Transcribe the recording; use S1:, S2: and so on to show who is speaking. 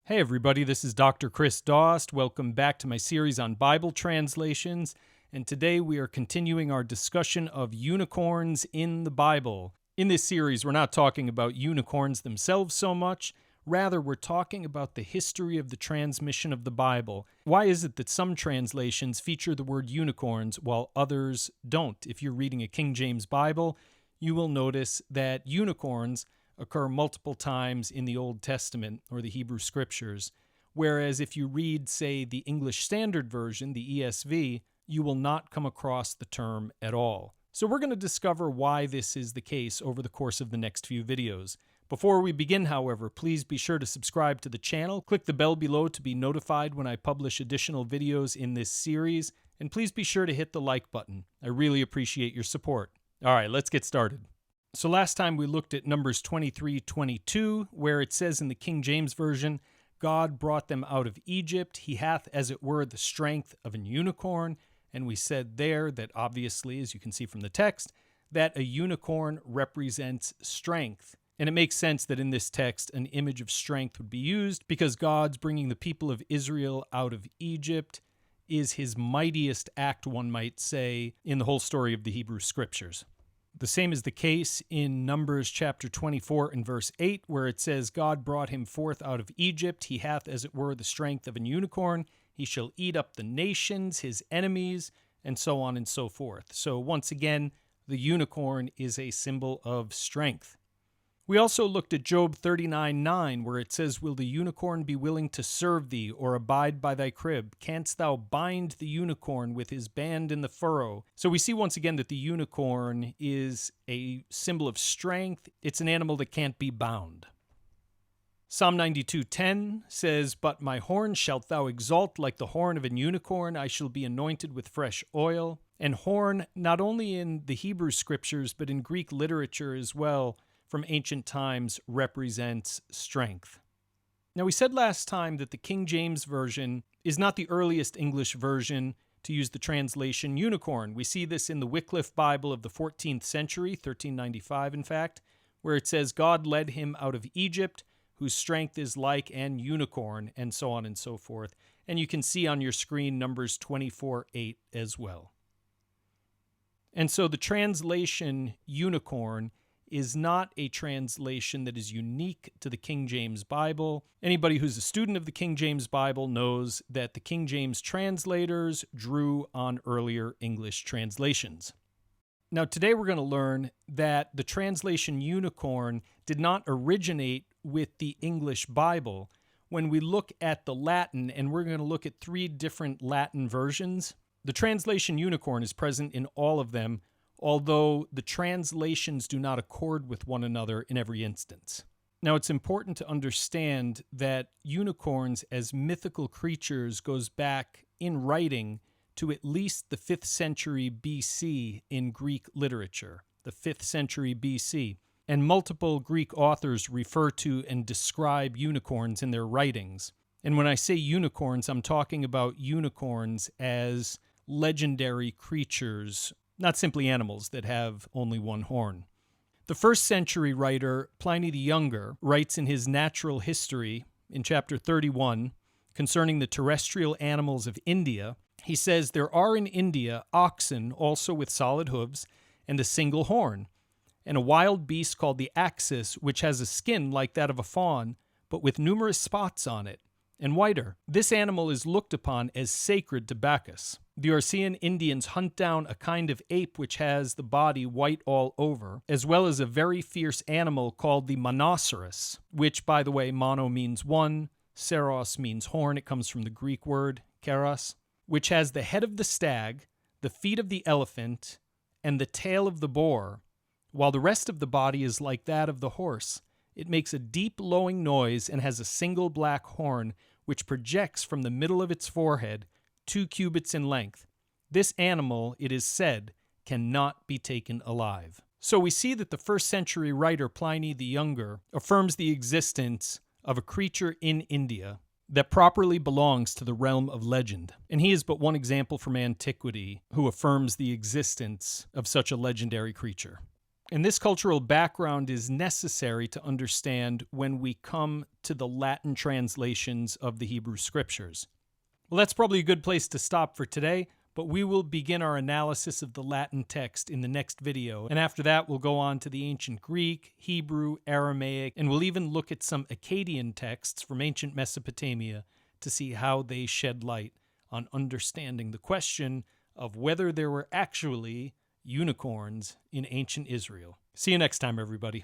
S1: Hey everybody, this is Dr. Chris Dost. Welcome back to my series on Bible translations, and today we are continuing our discussion of unicorns in the Bible. In this series, we're not talking about unicorns themselves so much, rather we're talking about the history of the transmission of the Bible. Why is it that some translations feature the word unicorns while others don't? If you're reading a King James Bible, you will notice that unicorns occur multiple times in the Old Testament or the Hebrew Scriptures, whereas if you read, say, the English Standard Version, the ESV, you will not come across the term at all. So we're going to discover why this is the case over the course of the next few videos. Before we begin, however, please be sure to subscribe to the channel, click the bell below to be notified when I publish additional videos in this series, and please be sure to hit the like button. I really appreciate your support. All right, let's get started. So last time we looked at Numbers 23:22, where it says in the King James Version, God brought them out of Egypt. He hath, as it were, the strength of an unicorn. And we said there that obviously, as you can see from the text, that a unicorn represents strength. And it makes sense that in this text, an image of strength would be used because God's bringing the people of Israel out of Egypt is his mightiest act, one might say, in the whole story of the Hebrew Scriptures. The same is the case in Numbers chapter 24 and verse 8, where it says, God brought him forth out of Egypt. He hath, as it were, the strength of an unicorn. He shall eat up the nations, his enemies, and so on and so forth. So once again, the unicorn is a symbol of strength. We also looked at Job 39:9, where it says, will the unicorn be willing to serve thee, or abide by thy crib? Canst thou bind the unicorn with his band in the furrow? So we see once again that the unicorn is a symbol of strength. It's an animal that can't be bound. Psalm 92:10 says, but my horn shalt thou exalt like the horn of an unicorn. I shall be anointed with fresh oil. And horn, not only in the Hebrew Scriptures, but in Greek literature as well, from ancient times, represents strength. Now, we said last time that the King James Version is not the earliest English version to use the translation unicorn. We see this in the Wycliffe Bible of the 14th century, 1395 in fact, where it says, God led him out of Egypt, whose strength is like an unicorn, and so on and so forth. And you can see on your screen Numbers 24:8 as well. And so the translation unicorn is not a translation that is unique to the King James Bible. Anybody who's a student of the King James Bible knows that the King James translators drew on earlier English translations. Now, today we're going to learn that the translation unicorn did not originate with the English Bible. When we look at the Latin, and we're going to look at 3 different Latin versions, the translation unicorn is present in all of them, although the translations do not accord with one another in every instance. Now, it's important to understand that unicorns as mythical creatures goes back in writing to at least the 5th century BC in Greek literature, the 5th century BC. And multiple Greek authors refer to and describe unicorns in their writings. And when I say unicorns, I'm talking about unicorns as legendary creatures, not simply animals that have only one horn. The 1st century writer, Pliny the Younger, writes in his Natural History in chapter 31 concerning the terrestrial animals of India. He says, there are in India oxen also with solid hooves and a single horn, and a wild beast called the axis, which has a skin like that of a fawn, but with numerous spots on it, and whiter. This animal is looked upon as sacred to Bacchus. The Orcean Indians hunt down a kind of ape which has the body white all over, as well as a very fierce animal called the monoceros, which, by the way, mono means one, ceros means horn. It comes from the Greek word keros, which has the head of the stag, the feet of the elephant, and the tail of the boar, while the rest of the body is like that of the horse. It makes a deep lowing noise and has a single black horn which projects from the middle of its forehead 2 cubits in length. This animal, it is said, cannot be taken alive. So we see that the 1st century writer Pliny the Younger affirms the existence of a creature in India that properly belongs to the realm of legend. And he is but one example from antiquity who affirms the existence of such a legendary creature. And this cultural background is necessary to understand when we come to the Latin translations of the Hebrew Scriptures. Well, that's probably a good place to stop for today, but we will begin our analysis of the Latin text in the next video, and after that we'll go on to the ancient Greek, Hebrew, Aramaic, and we'll even look at some Akkadian texts from ancient Mesopotamia to see how they shed light on understanding the question of whether there were actually unicorns in ancient Israel. See you next time, everybody.